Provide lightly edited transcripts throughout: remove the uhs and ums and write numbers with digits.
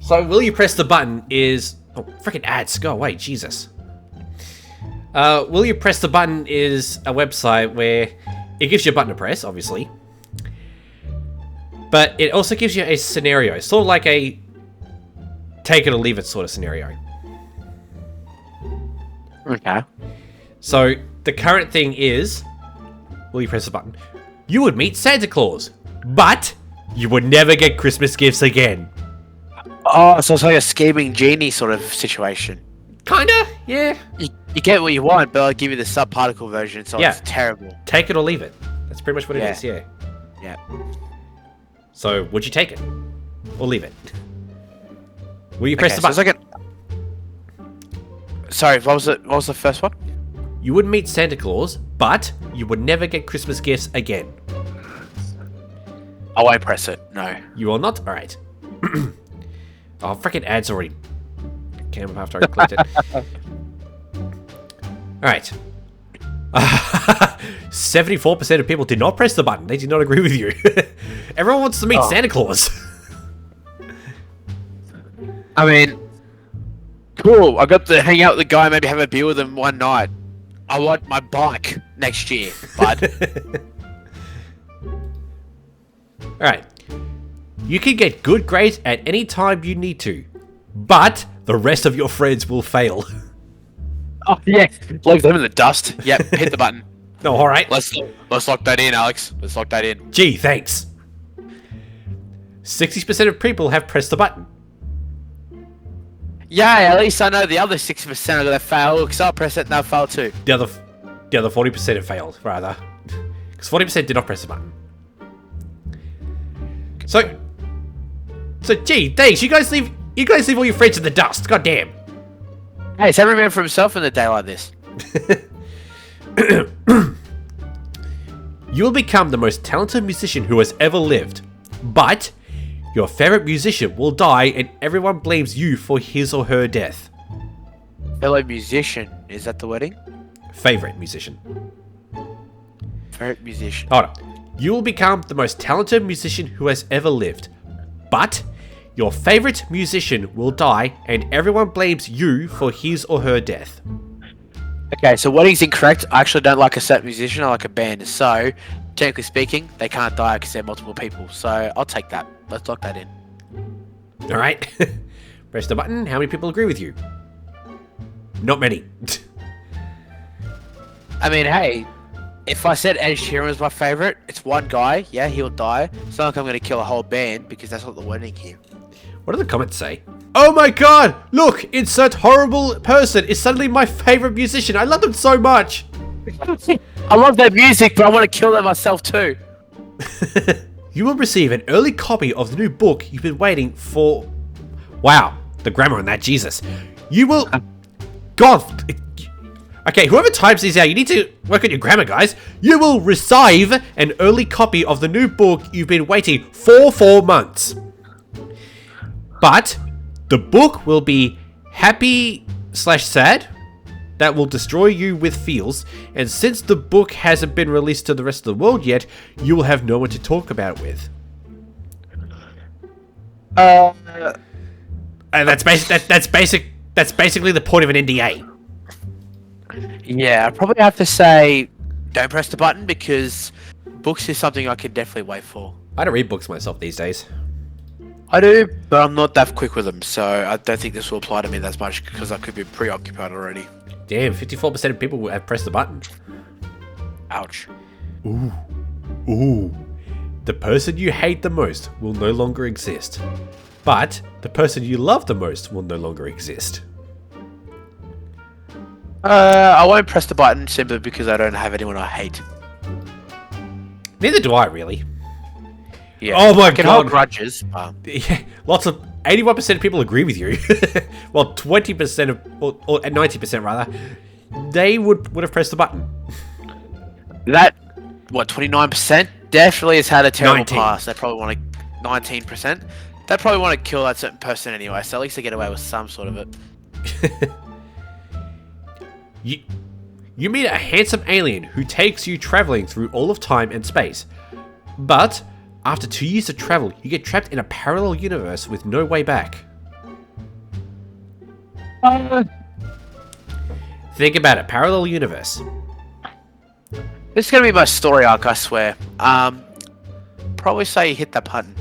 So, will you press the button is... Oh, freaking ads. Go away, Jesus. Will you press the button is a website where it gives you a button to press, obviously. But it also gives you a scenario. Sort of like a take it or leave it sort of scenario. Okay. So, the current thing is... Will you press the button? You would meet Santa Claus, but you would never get Christmas gifts again. Oh, so it's like a scheming genie sort of situation. Kinda, yeah. You get what you want, but I'll give you the subparticle version, so Yeah. it's terrible. Take it or leave it. That's pretty much what it is, yeah. Yeah. So, would you take it? Or leave it? Will you press the So button? it's like Sorry, what was the first one? You would meet Santa Claus, but you would never get Christmas gifts again. I won't press it, no. You will not? Alright. Oh, freaking ads already came up after I clicked it. Alright. 74% of people did not press the button. They did not agree with you. Everyone wants to meet Santa Claus. I mean, cool. I got to hang out with the guy, maybe have a beer with him one night. I want my bike next year, bud. Alright. You can get good grades at any time you need to, but the rest of your friends will fail. Oh, yeah. Leave them in the dust. Yep, hit the button. No, alright. Let's lock that in, Alex. Let's lock that in. Gee, thanks. 60% of people have pressed the button. Yeah, at least I know the other 60% are gonna fail, because I'll press it and they'll fail too. The other 40% have failed, rather. Because 40% did not press the button. So gee, thanks. You guys leave all your friends in the dust. God damn. Hey, it's every man for himself in a day like this. You will become the most talented musician who has ever lived, but your favorite musician will die and everyone blames you for his or her death. Fellow musician, is that the wording? Favorite musician. Favorite musician. Hold on. You will become the most talented musician who has ever lived, but your favorite musician will die and everyone blames you for his or her death. Okay, so wording's incorrect. I actually don't like a certain musician, I like a band. So, technically speaking, they can't die because they're multiple people. So, I'll take that. Let's lock that in. Alright. Press the button. How many people agree with you? Not many. I mean, hey, if I said Ed Sheeran was my favorite, it's one guy. Yeah, he'll die. It's not like I'm going to kill a whole band because that's not the wording here. What do the comments say? Oh my god! Look! Insert horrible person is suddenly my favorite musician. I love them so much! I love their music, but I want to kill them myself too. You will receive an early copy of the new book you've been waiting for. Wow, the grammar on that, Jesus. You will... God... Okay, whoever types these out, you need to work on your grammar, guys. You will receive an early copy of the new book you've been waiting for 4 months. But the book will be happy/sad. That will destroy you with feels. And since the book hasn't been released to the rest of the world yet, you will have no one to talk about it with. And that's basically the point of an NDA. Yeah, I probably have to say don't press the button because books is something I can definitely wait for. I don't read books myself these days. I do, but I'm not that quick with them, so I don't think this will apply to me that much because I could be preoccupied already. Damn, 54% of people have pressed the button. Ouch. Ooh. The person you hate the most will no longer exist. But the person you love the most will no longer exist. I won't press the button simply because I don't have anyone I hate. Neither do I, really. Yeah. Oh my I can god. hold grudges. Yeah, lots of 81% of people agree with you. Well, 20% of, or 90% rather, they would have pressed the button. That, what, 29% definitely has had a terrible 19. past. They probably want to, 19%. They probably want to kill that certain person anyway, so at least they get away with some sort of it. You meet a handsome alien who takes you traveling through all of time and space. But after 2 years of travel, you get trapped in a parallel universe with no way back. Think about it. Parallel universe. This is gonna be my story arc, I swear. Probably say you hit that button.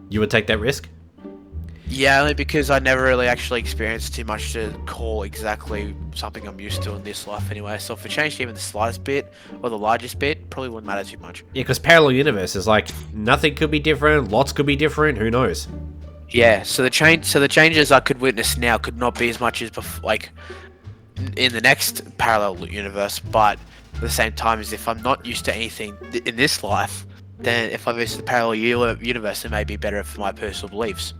You would take that risk? Yeah, only because I never really actually experienced too much to call exactly something I'm used to in this life anyway. So if it changed even the slightest bit or the largest bit, probably wouldn't matter too much. Yeah, because parallel universe is like nothing could be different, lots could be different. Who knows? Yeah. So the changes I could witness now could not be as much as like in the next parallel universe. But at the same time, as if I'm not used to anything in this life, then if I move to the parallel universe, it may be better for my personal beliefs.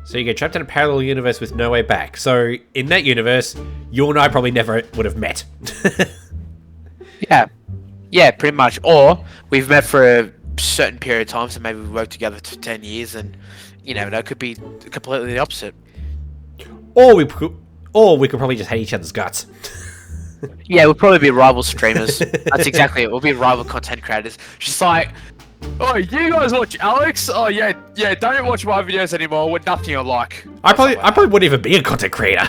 So you get trapped in a parallel universe with no way back. So in that universe, you and I probably never would have met. Yeah, pretty much. Or we've met for a certain period of time, so maybe we worked together for 10 years, and you never know, it could be completely the opposite. Or we could probably just hate each other's guts. Yeah, we'll probably be rival streamers. That's exactly it. We'll be rival content creators. Just like, oh, you guys watch Alex? Oh yeah, don't watch my videos anymore. We're nothing alike. I probably wouldn't even be a content creator.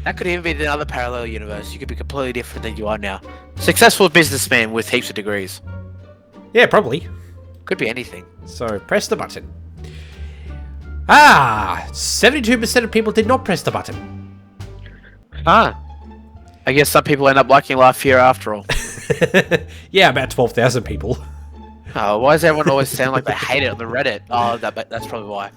That could even be another parallel universe. You could be completely different than you are now. Successful businessman with heaps of degrees. Yeah, probably. Could be anything. So press the button. 72% of people did not press the button. I guess some people end up liking life here after all. Yeah, about 12,000 people. Oh, why does everyone always sound like they hate it on the Reddit? Oh, that's probably why.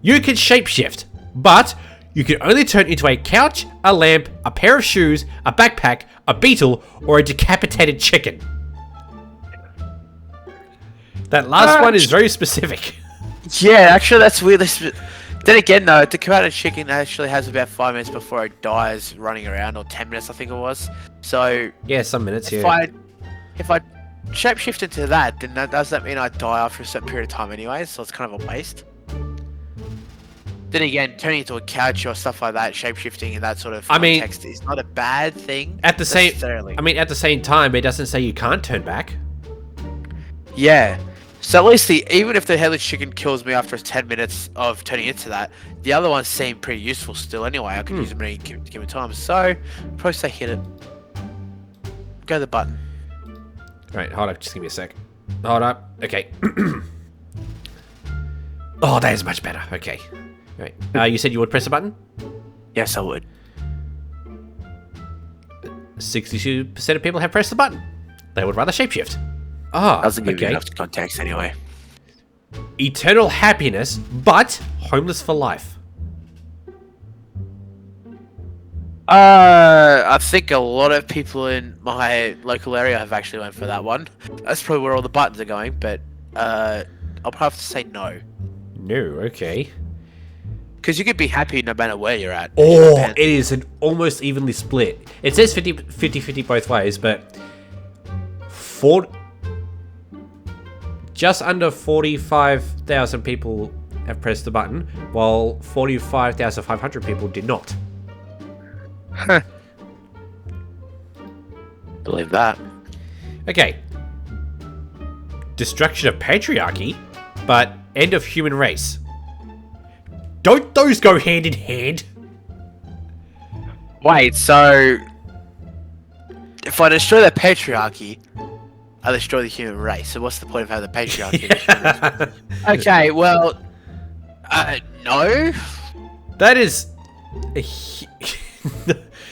You can shapeshift, but you can only turn into a couch, a lamp, a pair of shoes, a backpack, a beetle, or a decapitated chicken. That last one is very specific. Yeah, actually, that's weird. Then again, though, the decapitated chicken actually has about 5 minutes before it dies running around, or 10 minutes, I think it was. So Yeah, some minutes, if yeah. if I shapeshift into that, then does that mean I die after a certain period of time anyway? So it's kind of a waste. Then again, turning into a couch or stuff like that, shapeshifting in that sort of context is not a bad thing. At the same time, it doesn't say you can't turn back. Yeah. So at least even if the headless chicken kills me after 10 minutes of turning into that, the other ones seem pretty useful still anyway. I could use them any given time. So, I'd probably say hit it. Go to the button. Right, hold up, just give me a sec. Hold up, okay. Oh, that is much better, okay. Right, you said you would press the button? Yes, I would. 62% of people have pressed the button. They would rather shapeshift. Doesn't give you okay. enough context anyway. Eternal happiness, but homeless for life. I think a lot of people in my local area have actually went for that one. That's probably where all the buttons are going, but I'll probably have to say no. No, okay. Because you could be happy no matter where you're at. Oh, it is an almost evenly split. It says 50-50 both ways, but just under 45,000 people have pressed the button, while 45,500 people did not. Huh. Believe that. Okay. Destruction of patriarchy, but end of human race. Don't those go hand in hand? Wait, so if I destroy the patriarchy, I destroy the human race. So what's the point of having the patriarchy? Okay, well, no. That is.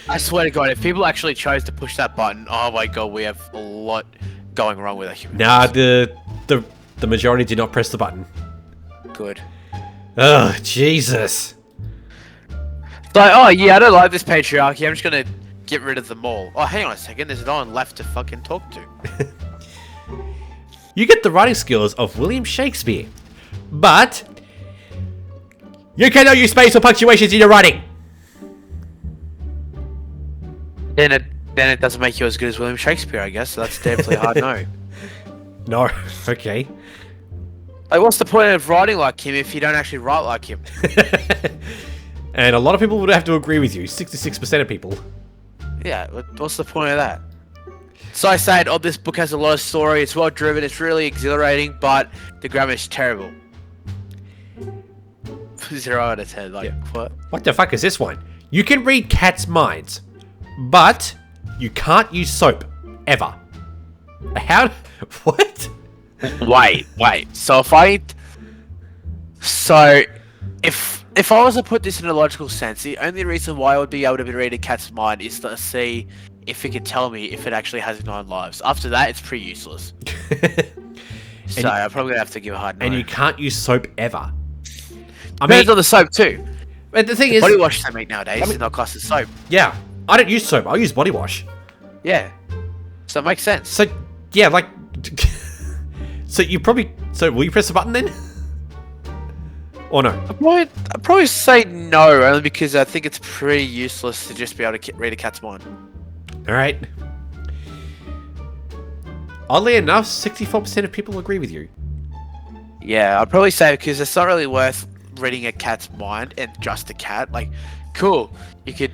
I swear to God, if people actually chose to push that button, oh my God, we have a lot going wrong with our human race. The majority did not press the button. Good. Oh, Jesus. Like, oh yeah, I don't like this patriarchy. I'm just gonna get rid of them all. Oh, hang on a second. There's no one left to fucking talk to. You get the writing skills of William Shakespeare, but you cannot use space or punctuations in your writing. Then it doesn't make you as good as William Shakespeare, I guess. So that's definitely a hard no. No, okay. Like, what's the point of writing like him if you don't actually write like him? And a lot of people would have to agree with you. 66% of people. Yeah, what's the point of that? So I said, oh, this book has a lot of story. It's well driven. It's really exhilarating, but the grammar is terrible. 0 out of 10. Like what? What the fuck is this one? You can read cats' minds, but you can't use soap ever. How? What? Wait. So if I was to put this in a logical sense, the only reason why I would be able to read a cat's mind is to see if it can tell me if it actually has 9 lives. After that, it's pretty useless. So I'm probably gonna have to give a hard no. And you can't use soap ever. Depends on the soap too. But the thing is, body wash they make nowadays is not classed as soap. Yeah, I don't use soap. I use body wash. Yeah, so it makes sense. So yeah, like, so you probably. So will you press the button then? Or no? I'd probably say no, only because I think it's pretty useless to just be able to read a cat's mind. Alright. Oddly enough, 64% of people agree with you. Yeah, I'd probably say because it's not really worth reading a cat's mind and just a cat. Like, cool, you could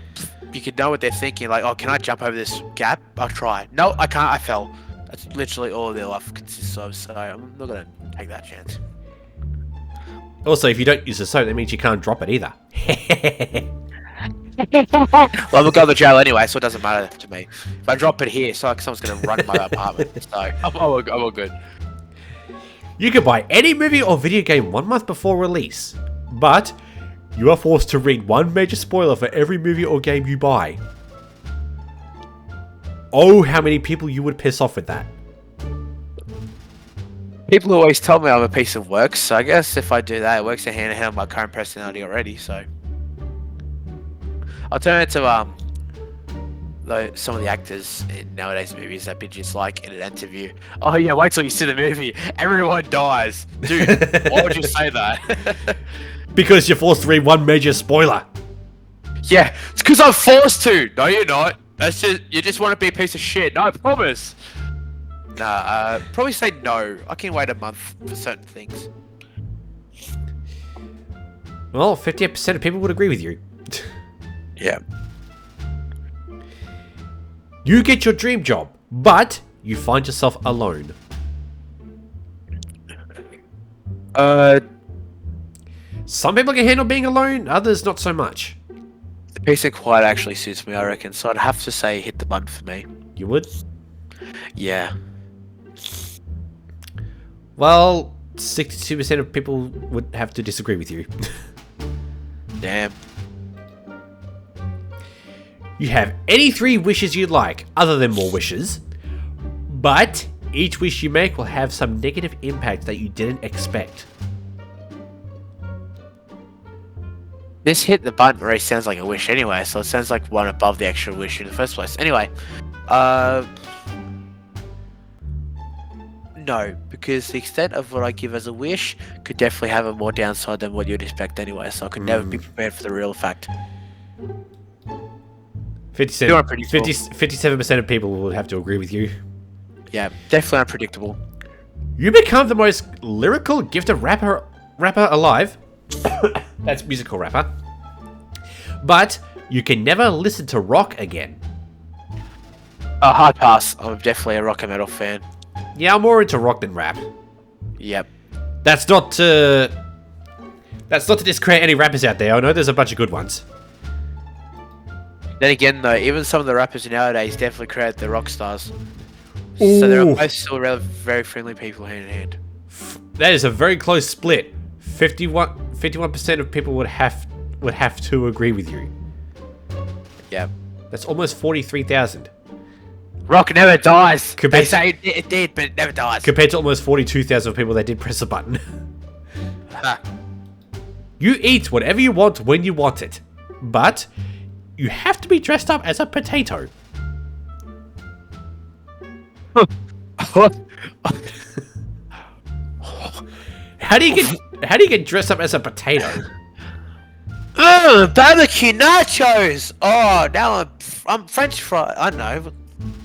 know what they're thinking. Like, oh, can I jump over this gap? I'll try. No, I can't. I fell. That's literally all their life consists of. So I'm not gonna take that chance. Also, if you don't use the soap, that means you can't drop it either. Well, we'll go to jail anyway, so it doesn't matter to me. If I drop it here, it's like someone's going to run my apartment. So I'm all good. You can buy any movie or video game 1 month before release, but you are forced to read one major spoiler for every movie or game you buy. Oh, how many people you would piss off with that. People always tell me I'm a piece of work, so I guess if I do that, it works hand in hand with my current personality already, so... I'll turn it to, some of the actors in nowadays movies that bitches like in an interview. Oh yeah, wait till you see the movie. Everyone dies. Dude, why would you say that? Because you're forced to read one major spoiler. Yeah, it's because I'm forced to. No, you're not. That's just, you just want to be a piece of shit. No, I promise. Nah, probably say no. I can wait a month for certain things. Well, 58% of people would agree with you. Yeah. You get your dream job, but you find yourself alone. Some people can handle being alone, others not so much. The peace and quiet actually suits me, I reckon, so I'd have to say hit the button for me. You would? Yeah. Well, 62% of people would have to disagree with you. Damn. You have any 3 wishes you'd like, other than more wishes, but each wish you make will have some negative impact that you didn't expect. This hit the button already sounds like a wish anyway, so it sounds like one above the actual wish in the first place. Anyway, no, because the extent of what I give as a wish could definitely have a more downside than what you'd expect anyway, so I could never be prepared for the real fact. 57% of people would have to agree with you. Yeah, definitely unpredictable. You become the most lyrical, gifted rapper alive. That's musical rapper. But you can never listen to rock again. Hard pass. I'm definitely a rock and metal fan. Yeah, I'm more into rock than rap. Yep. That's not to discredit any rappers out there. I know there's a bunch of good ones. Then again, though, even some of the rappers nowadays definitely credit the rock stars. Ooh. So they're both still very friendly people hand in hand. That is a very close split. 51% of people would have to agree with you. Yeah. That's almost 43,000. Rock never dies. They say it did, but it never dies. Compared to almost 42,000 people that did press a button. You eat whatever you want when you want it, but you have to be dressed up as a potato. How do you get dressed up as a potato? Barbecue nachos. Oh, now I'm French fry. I don't know.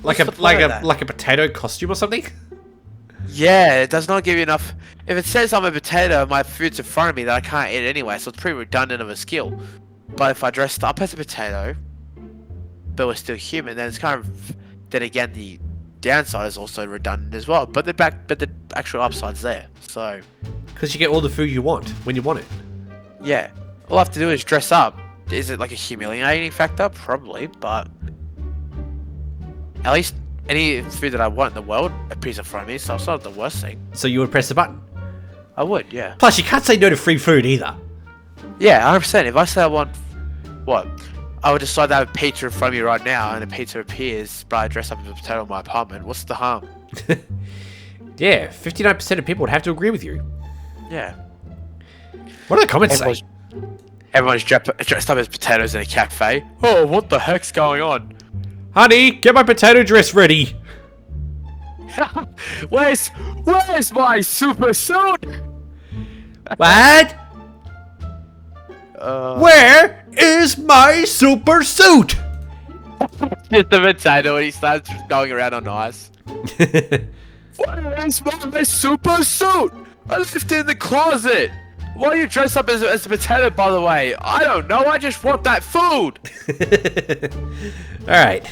Like a potato costume or something? Yeah, it does not give you enough. If it says I'm a potato, my food's in front of me that I can't eat anyway, so it's pretty redundant of a skill. But if I dressed up as a potato, but was still human, then it's kind of... Then again, the downside is also redundant as well. But the actual upside's there. So Because you get all the food you want when you want it. yeah, all I have to do is dress up. Is it like a humiliating factor? Probably, but at least any food that I want in the world appears in front of me, so it's not the worst thing. So you would press the button. I would, yeah. Plus, you can't say no to free food either. Yeah, 100%. If I say I want what? I would decide to have a pizza in front of me right now, and a pizza appears, but I dress up as a potato in my apartment. What's the harm? Yeah, 59% of people would have to agree with you. Yeah. What do the comments say? Everyone's dressed up as potatoes in a cafe. Oh, what the heck's going on? Honey, get my potato dress ready. Where's my super suit? What? Where is my super suit? Just the potato, and he starts going around on ice. Where's my super suit? I left it in the closet. Why are you dressed up as a potato, by the way? I don't know. I just want that food. Alright.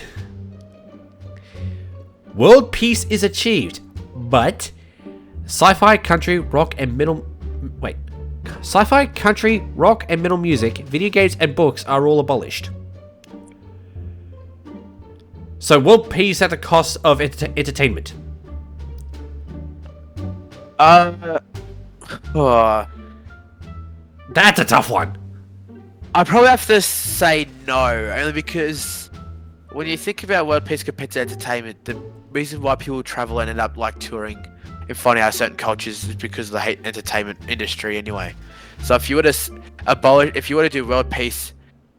World peace is achieved, but sci-fi, country, rock, and metal... Wait. Sci-fi, country, rock, and metal music, video games, and books are all abolished. So world peace at the cost of entertainment. That's a tough one. I probably have to say no, only because when you think about world peace compared to entertainment, the reason why people travel and end up like touring and finding out certain cultures is because of the entertainment industry anyway. So if you were to do world peace,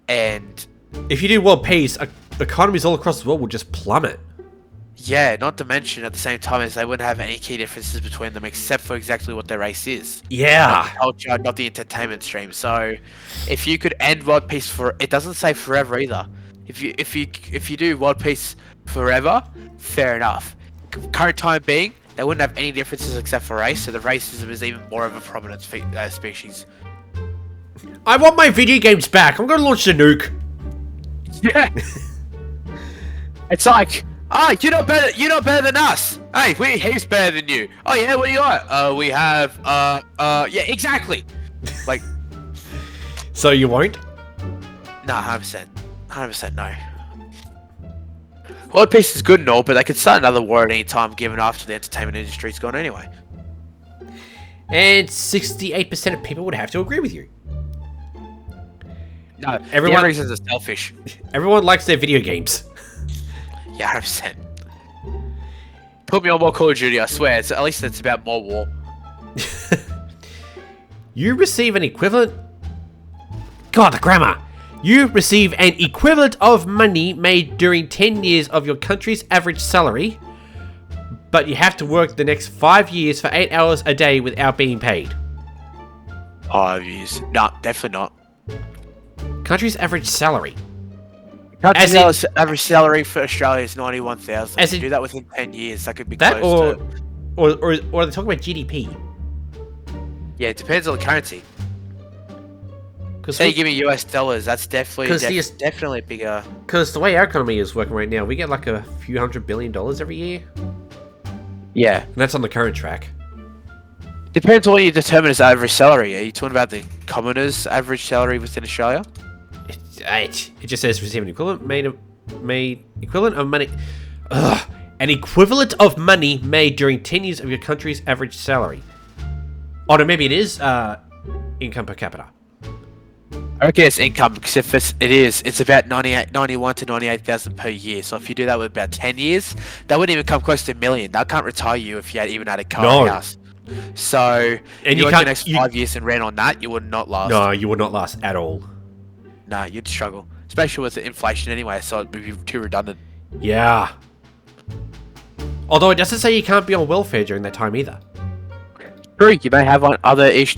and if you do world peace, economies all across the world will just plummet. Yeah, not to mention at the same time as they wouldn't have any key differences between them except for exactly what their race is. Yeah. Not the culture, not the entertainment stream. So if you could end world peace it doesn't say forever either. If you do world peace forever, fair enough. Current time being, they wouldn't have any differences except for race, so the racism is even more of a prominent species. I want my video games back. I'm gonna launch the nuke. Yeah. It's like, you're not better than us. Hey, he's better than you. Oh yeah, what do you got? We have, yeah, exactly. Like, so you won't? No, 100% no. World peace is good and all, but they could start another war at any time, given after the entertainment industry's gone anyway. And 68% of people would have to agree with you. No, everyone reasons are selfish. Everyone likes their video games. Yeah, 100%. Put me on more Call of Duty, I swear. At least it's about more war. You receive an equivalent... God, the grammar! You receive an equivalent of money made during 10 years of your country's average salary, but you have to work the next 5 years for 8 hours a day without being paid. 5 years? No, definitely not. Country's average salary. Country's average salary for Australia is 91,000. If you do that within 10 years, that could be that close to... Or are they talking about GDP? Yeah, it depends on the currency. Say you give me US dollars, that's definitely bigger. Because the way our economy is working right now, we get like a few $100 billion every year. Yeah. And that's on the current track. Depends on what you determine as average salary. Are you talking about the commoner's average salary within Australia? It just says receive an equivalent made equivalent of money. An equivalent of money made during 10 years of your country's average salary. Oh no, maybe it is income per capita. I reckon it's income, because if it's about 91 to 98,000 per year. So if you do that with about 10 years, that wouldn't even come close to $1 million. That can't retire you if you even had a car and house. So and you worked the next 5 years and ran on that, you would not last. No, you would not last at all. No, you'd struggle, especially with the inflation anyway. So it'd be too redundant. Yeah. Although it doesn't say you can't be on welfare during that time either. True, you may have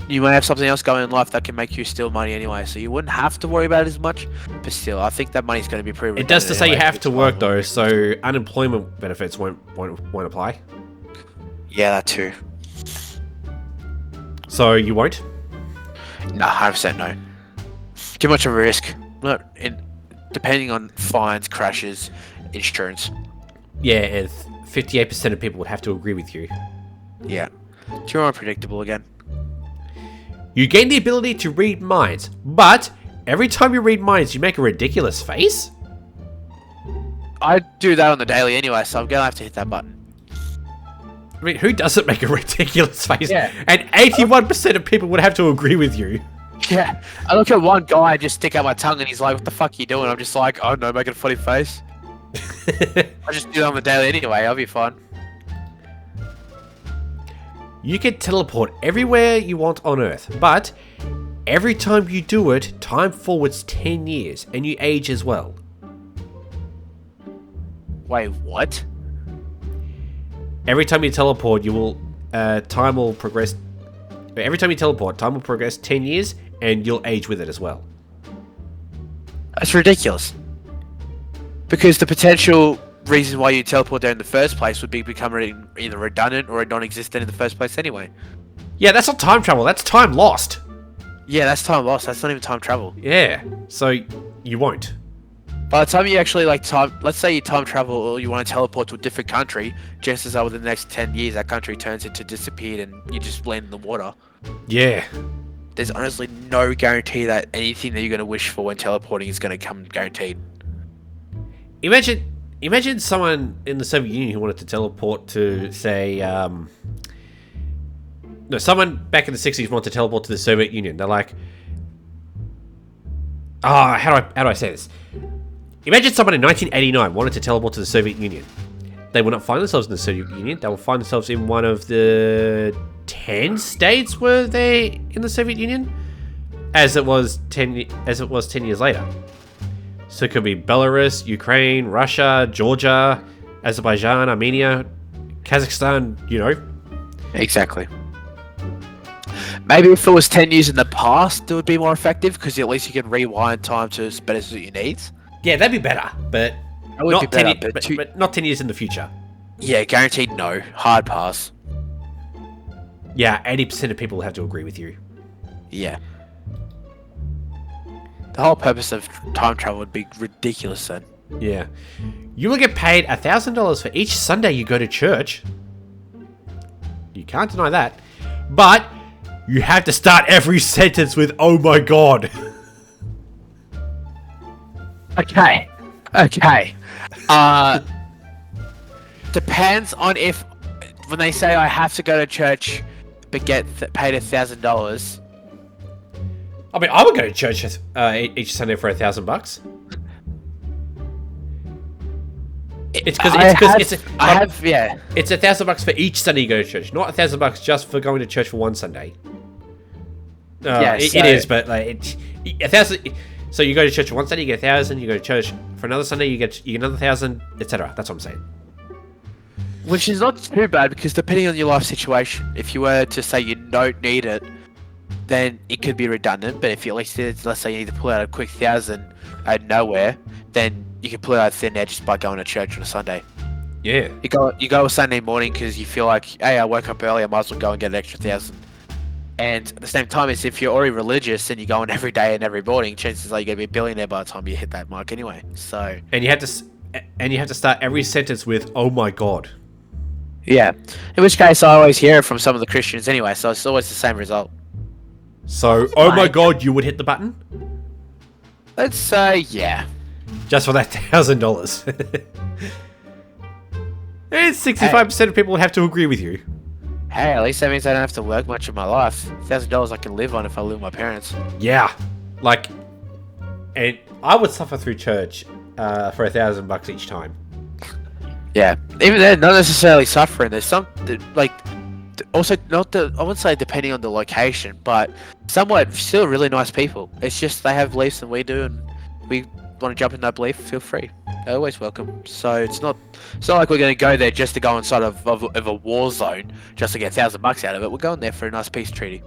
you may have something else going in life that can make you steal money anyway, so you wouldn't have to worry about it as much. But still, I think that money's going to be pretty. It does to say you have to work though, so unemployment benefits won't apply. Yeah, that too. So you won't? No, 100% no. Too much of a risk. Depending on fines, crashes, insurance. Yeah, and 58% of people would have to agree with you. Yeah. Too unpredictable again. You gain the ability to read minds, but every time you read minds, you make a ridiculous face? I do that on the daily anyway, so I'm gonna have to hit that button. I mean, who doesn't make a ridiculous face? Yeah. And 81% of people would have to agree with you. Yeah. I look at one guy just stick out my tongue and he's like, what the fuck are you doing? I'm just like, oh no, making a funny face. I just do that on the daily anyway, I'll be fine. You can teleport everywhere you want on Earth, but every time you do it, time forwards 10 years, and you age as well. Wait, what? Every time you teleport, you will time will progress. Every time you teleport, time will progress 10 years, and you'll age with it as well. That's ridiculous. Because the potential reason why you teleport there in the first place would be becoming either redundant or non-existent in the first place anyway. Yeah, that's not time travel. That's time lost. Yeah, that's time lost. That's not even time travel. Yeah, so you won't. By the time you actually let's say you time travel or you want to teleport to a different country, chances are within the next 10 years that country turns into disappeared and you just land in the water. Yeah. There's honestly no guarantee that anything that you're going to wish for when teleporting is going to come guaranteed. Imagine someone in the Soviet Union who wanted to teleport to, say, someone back in the 60s wanted to teleport to the Soviet Union. They're like, how do I say this? Imagine someone in 1989 wanted to teleport to the Soviet Union. They will not find themselves in the Soviet Union. They will find themselves in one of the 10 states were they in the Soviet Union, as it was 10 years later. So it could be Belarus, Ukraine, Russia, Georgia, Azerbaijan, Armenia, Kazakhstan, Exactly. Maybe if it was 10 years in the past, it would be more effective, because at least you can rewind time to better suit your needs. Yeah, that'd be better, but That would not be 10 better, but not 10 years in the future. Yeah, guaranteed no. Hard pass. Yeah, 80% of people will have to agree with you. Yeah. The whole purpose of time travel would be ridiculous then. Yeah. You will get paid $1,000 for each Sunday you go to church. You can't deny that. But you have to start every sentence with, oh my god. Okay. Depends on if, when they say I have to go to church but get paid $1,000. I mean, I would go to church each Sunday for $1,000. It's $1,000 for each Sunday you go to church, not $1,000 just for going to church for one Sunday. It is, but like $1,000. So you go to church for one Sunday, you get $1,000. You go to church for another Sunday, you get another $1,000, etc. That's what I'm saying. Which is not too bad, because depending on your life situation, if you were to say you don't need it, then it could be redundant. But if you let's say you need to pull out a quick $1,000 out of nowhere, then you can pull it out of thin air just by going to church on a Sunday. Yeah. You go a Sunday morning because you feel like, hey, I woke up early, I might as well go and get an extra $1,000. And at the same time, as if you're already religious and you're going every day and every morning, chances are you're gonna be a billionaire by the time you hit that mark anyway. So. And you have to start every sentence with, "Oh my god." Yeah. In which case, I always hear it from some of the Christians anyway, so it's always the same result. So, oh my god, you would hit the button? Let's say, yeah. Just for that $1,000. And 65% of people would have to agree with you. Hey, at least that means I don't have to work much in my life. $1,000 I can live on if I live with my parents. Yeah. And I would suffer through church for $1,000 each time. Yeah. Even then, not necessarily suffering. There's some, also, I wouldn't say depending on the location, but somewhat still really nice people. It's just they have beliefs than we do, and we want to jump in that belief, feel free. They're always welcome. So it's not like we're going to go there just to go inside of a war zone just to get $1,000 out of it. We're going there for a nice peace treaty.